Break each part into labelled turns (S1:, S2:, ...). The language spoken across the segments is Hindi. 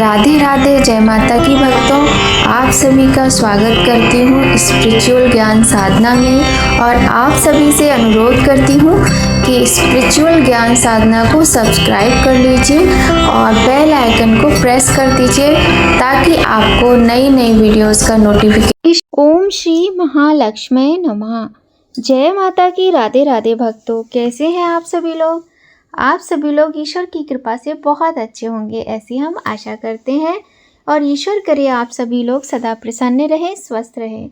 S1: राधे राधे, जय माता की भक्तों। आप सभी का स्वागत करती हूँ स्पिरिचुअल ज्ञान साधना में और आप सभी से अनुरोध करती हूँ कि स्पिरिचुअल ज्ञान साधना को सब्सक्राइब कर लीजिए और बेल आइकन को प्रेस कर दीजिए ताकि आपको नई नई वीडियोस का नोटिफिकेशन। ओम श्री महालक्ष्मी नमः। जय माता की। राधे राधे भक्तों, कैसे हैं आप सभी लोग? आप सभी लोग ईश्वर की कृपा से बहुत अच्छे होंगे, ऐसी हम आशा करते हैं और ईश्वर करे आप सभी लोग सदा प्रसन्न रहें, स्वस्थ रहें।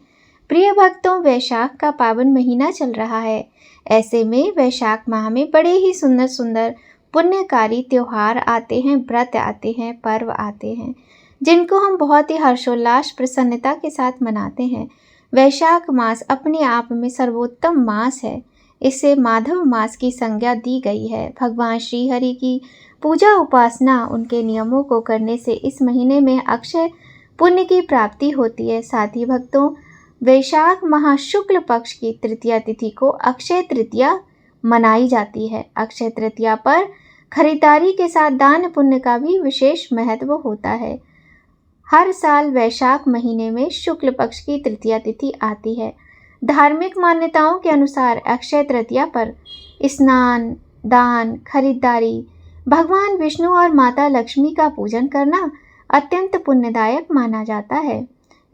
S1: प्रिय भक्तों, वैशाख का पावन महीना चल रहा है। ऐसे में वैशाख माह में बड़े ही सुंदर सुंदर पुण्यकारी त्योहार आते हैं, व्रत आते हैं, पर्व आते हैं, जिनको हम बहुत ही हर्षोल्लास प्रसन्नता के साथ मनाते हैं। वैशाख मास अपने आप में सर्वोत्तम मास है। इसे माधव मास की संज्ञा दी गई है। भगवान श्री हरि की पूजा उपासना, उनके नियमों को करने से इस महीने में अक्षय पुण्य की प्राप्ति होती है। साथ ही भक्तों, वैशाख माह शुक्ल पक्ष की तृतीया तिथि को अक्षय तृतीया मनाई जाती है। अक्षय तृतीया पर खरीदारी के साथ दान पुण्य का भी विशेष महत्व होता है। हर साल वैशाख महीने में शुक्ल पक्ष की तृतीया तिथि आती है। धार्मिक मान्यताओं के अनुसार अक्षय तृतीया पर स्नान, दान, खरीदारी, भगवान विष्णु और माता लक्ष्मी का पूजन करना अत्यंत पुण्यदायक माना जाता है।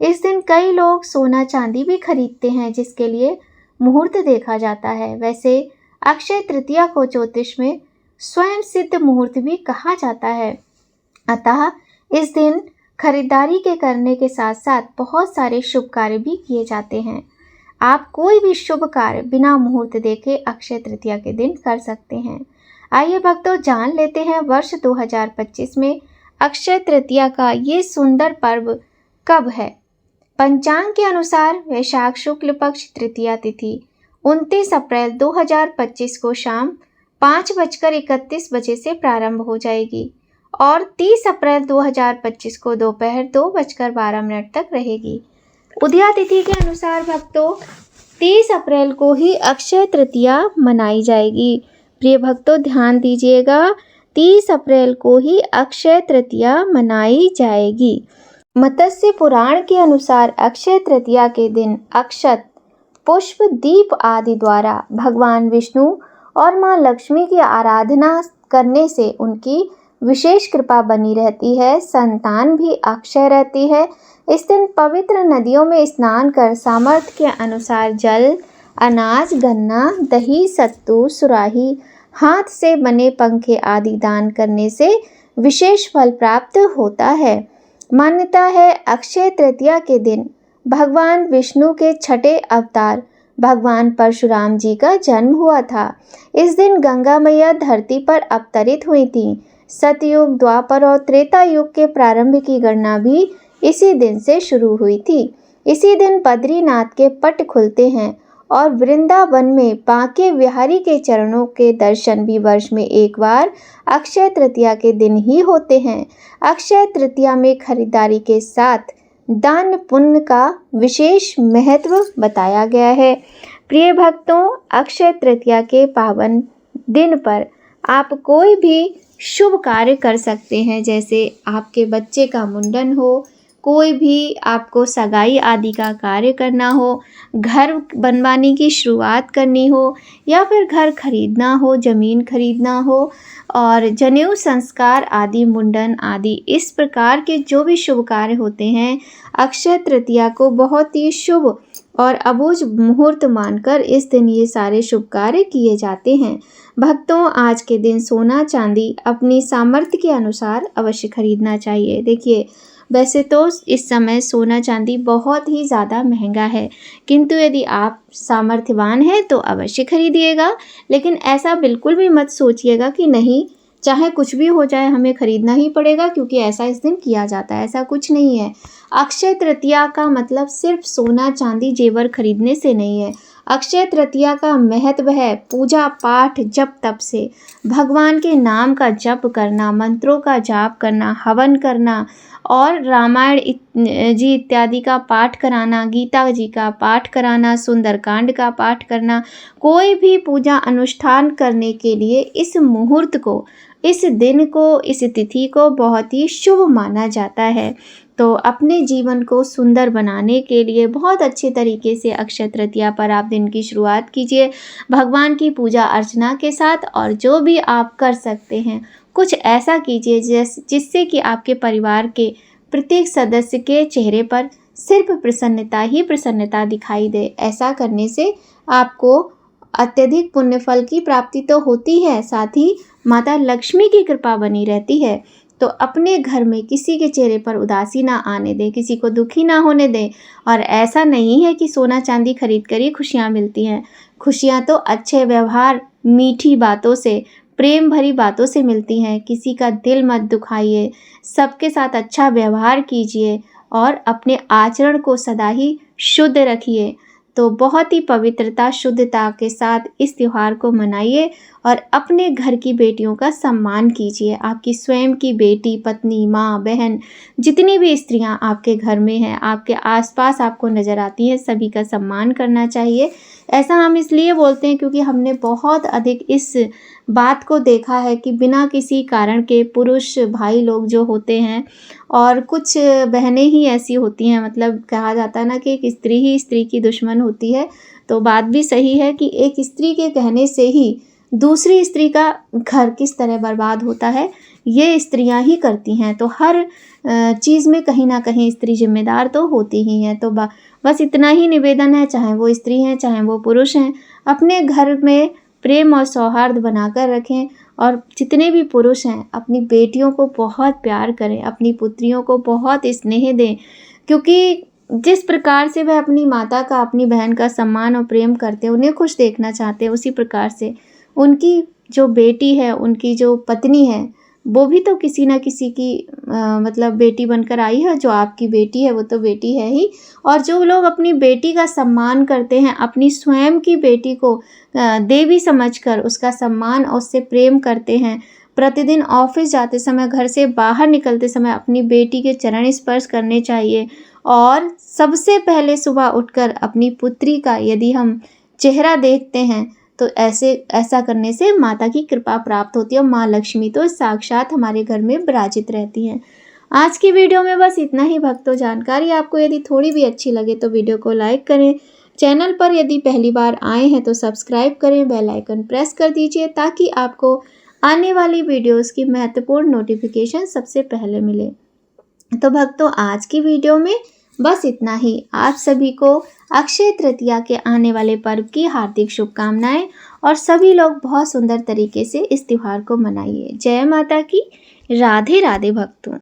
S1: इस दिन कई लोग सोना चांदी भी खरीदते हैं, जिसके लिए मुहूर्त देखा जाता है। वैसे अक्षय तृतीया को ज्योतिष में स्वयं सिद्ध मुहूर्त भी कहा जाता है। अतः इस दिन खरीदारी के करने के साथ साथ बहुत सारे शुभ कार्य भी किए जाते हैं। आप कोई भी शुभ कार्य बिना मुहूर्त देखे अक्षय तृतीया के दिन कर सकते हैं। आइए भक्तों, जान लेते हैं वर्ष 2025 में अक्षय तृतीया का ये सुंदर पर्व कब है। पंचांग के अनुसार वैशाख शुक्ल पक्ष तृतीया तिथि 29 अप्रैल 2025 को शाम 5:31 बजे से प्रारंभ हो जाएगी और 30 अप्रैल 2025 को दोपहर 2:12 तक रहेगी। उदया तिथि के अनुसार भक्तों 30 अप्रैल को ही अक्षय तृतीया मनाई जाएगी। प्रिय भक्तों, ध्यान दीजिएगा, 30 अप्रैल को ही अक्षय तृतीया मनाई जाएगी। मत्स्य पुराण के अनुसार अक्षय तृतीया के दिन अक्षत, पुष्प, दीप आदि द्वारा भगवान विष्णु और मां लक्ष्मी की आराधना करने से उनकी विशेष कृपा बनी रहती है, संतान भी अक्षय रहती है। इस दिन पवित्र नदियों में स्नान कर सामर्थ्य के अनुसार जल, अनाज, गन्ना, दही, सत्तू, सुराही, हाथ से बने पंखे आदि दान करने से विशेष फल प्राप्त होता है। मान्यता है अक्षय तृतीया के दिन भगवान विष्णु के छठे अवतार भगवान परशुराम जी का जन्म हुआ था। इस दिन गंगा मैया धरती पर अवतरित हुई थी। सतयुग, द्वापर और त्रेता युग के प्रारंभ की गणना भी इसी दिन से शुरू हुई थी। इसी दिन बद्रीनाथ के पट खुलते हैं और वृंदावन में बांके बिहारी के चरणों के दर्शन भी वर्ष में एक बार अक्षय तृतीया के दिन ही होते हैं। अक्षय तृतीया में खरीदारी के साथ दान पुण्य का विशेष महत्व बताया गया है। प्रिय भक्तों, अक्षय तृतीया के पावन दिन पर आप कोई भी शुभ कार्य कर सकते हैं, जैसे आपके बच्चे का मुंडन हो, कोई भी आपको सगाई आदि का कार्य करना हो, घर बनवाने की शुरुआत करनी हो या फिर घर खरीदना हो, ज़मीन खरीदना हो और जनेऊ संस्कार आदि, मुंडन आदि, इस प्रकार के जो भी शुभ कार्य होते हैं, अक्षय तृतीया को बहुत ही शुभ और अबूझ मुहूर्त मानकर इस दिन ये सारे शुभ कार्य किए जाते हैं। भक्तों, आज के दिन सोना चांदी अपनी सामर्थ्य के अनुसार अवश्य खरीदना चाहिए। देखिए, वैसे तो इस समय सोना चांदी बहुत ही ज़्यादा महंगा है, किंतु यदि आप सामर्थ्यवान हैं तो अवश्य खरीदिएगा। लेकिन ऐसा बिल्कुल भी मत सोचिएगा कि नहीं, चाहे कुछ भी हो जाए हमें खरीदना ही पड़ेगा क्योंकि ऐसा इस दिन किया जाता है। ऐसा कुछ नहीं है। अक्षय तृतीया का मतलब सिर्फ सोना चांदी जेवर खरीदने से नहीं है। अक्षय तृतीया का महत्व है पूजा पाठ, जप तप से भगवान के नाम का जप करना, मंत्रों का जाप करना, हवन करना और रामायण जी इत्यादि का पाठ कराना, गीता जी का पाठ कराना, सुंदरकांड का पाठ करना। कोई भी पूजा अनुष्ठान करने के लिए इस मुहूर्त को इस दिन को, इस तिथि को बहुत ही शुभ माना जाता है। तो अपने जीवन को सुंदर बनाने के लिए बहुत अच्छे तरीके से अक्षय तृतीया पर आप दिन की शुरुआत कीजिए भगवान की पूजा अर्चना के साथ। और जो भी आप कर सकते हैं कुछ ऐसा कीजिए जिससे कि आपके परिवार के प्रत्येक सदस्य के चेहरे पर सिर्फ प्रसन्नता ही प्रसन्नता दिखाई दे। ऐसा करने से आपको अत्यधिक पुण्य फल की प्राप्ति तो होती है, साथ ही माता लक्ष्मी की कृपा बनी रहती है। तो अपने घर में किसी के चेहरे पर उदासी ना आने दें, किसी को दुखी ना होने दें। और ऐसा नहीं है कि सोना चांदी खरीद कर ही खुशियाँ मिलती हैं। खुशियाँ तो अच्छे व्यवहार, मीठी बातों से, प्रेम भरी बातों से मिलती हैं। किसी का दिल मत दुखाइए, सबके साथ अच्छा व्यवहार कीजिए और अपने आचरण को सदा ही शुद्ध रखिए। तो बहुत ही पवित्रता, शुद्धता के साथ इस त्यौहार को मनाइए और अपने घर की बेटियों का सम्मान कीजिए। आपकी स्वयं की बेटी, पत्नी, माँ, बहन, जितनी भी स्त्रियां आपके घर में हैं, आपके आसपास आपको नज़र आती हैं, सभी का सम्मान करना चाहिए। ऐसा हम इसलिए बोलते हैं क्योंकि हमने बहुत अधिक इस बात को देखा है कि बिना किसी कारण के पुरुष भाई लोग जो होते हैं, और कुछ बहनें ही ऐसी होती हैं, मतलब कहा जाता है ना कि एक स्त्री ही स्त्री की दुश्मन होती है। तो बात भी सही है कि एक स्त्री के कहने से ही दूसरी स्त्री का घर किस तरह बर्बाद होता है, ये स्त्रियां ही करती हैं। तो हर चीज़ में कहीं ना कहीं स्त्री जिम्मेदार तो होती ही हैं। तो बस इतना ही निवेदन है, चाहे वो स्त्री हैं चाहे वो पुरुष हैं, अपने घर में प्रेम और सौहार्द बनाकर रखें। और जितने भी पुरुष हैं अपनी बेटियों को बहुत प्यार करें, अपनी पुत्रियों को बहुत स्नेह दें, क्योंकि जिस प्रकार से वह अपनी माता का, अपनी बहन का सम्मान और प्रेम करते हैं, उन्हें खुश देखना चाहते हैं, उसी प्रकार से उनकी जो बेटी है, उनकी जो पत्नी है, वो भी तो किसी न किसी की मतलब बेटी बनकर आई है। जो आपकी बेटी है वो तो बेटी है ही। और जो लोग अपनी बेटी का सम्मान करते हैं, अपनी स्वयं की बेटी को देवी समझकर उसका सम्मान और उससे प्रेम करते हैं, प्रतिदिन ऑफिस जाते समय, घर से बाहर निकलते समय अपनी बेटी के चरण स्पर्श करने चाहिए। और सबसे पहले सुबह उठकर अपनी पुत्री का यदि हम चेहरा देखते हैं तो ऐसा करने से माता की कृपा प्राप्त होती है और माँ लक्ष्मी तो साक्षात हमारे घर में विराजित रहती हैं। आज की वीडियो में बस इतना ही भक्तों। जानकारी आपको यदि थोड़ी भी अच्छी लगे तो वीडियो को लाइक करें। चैनल पर यदि पहली बार आए हैं तो सब्सक्राइब करें, बेल आइकन प्रेस कर दीजिए ताकि आपको आने वाली वीडियोस की महत्वपूर्ण नोटिफिकेशन सबसे पहले मिले। तो भक्तों, आज की वीडियो में बस इतना ही। आप सभी को अक्षय तृतीया के आने वाले पर्व की हार्दिक शुभकामनाएं और सभी लोग बहुत सुंदर तरीके से इस त्योहार को मनाइए। जय माता की। राधे राधे भक्तों।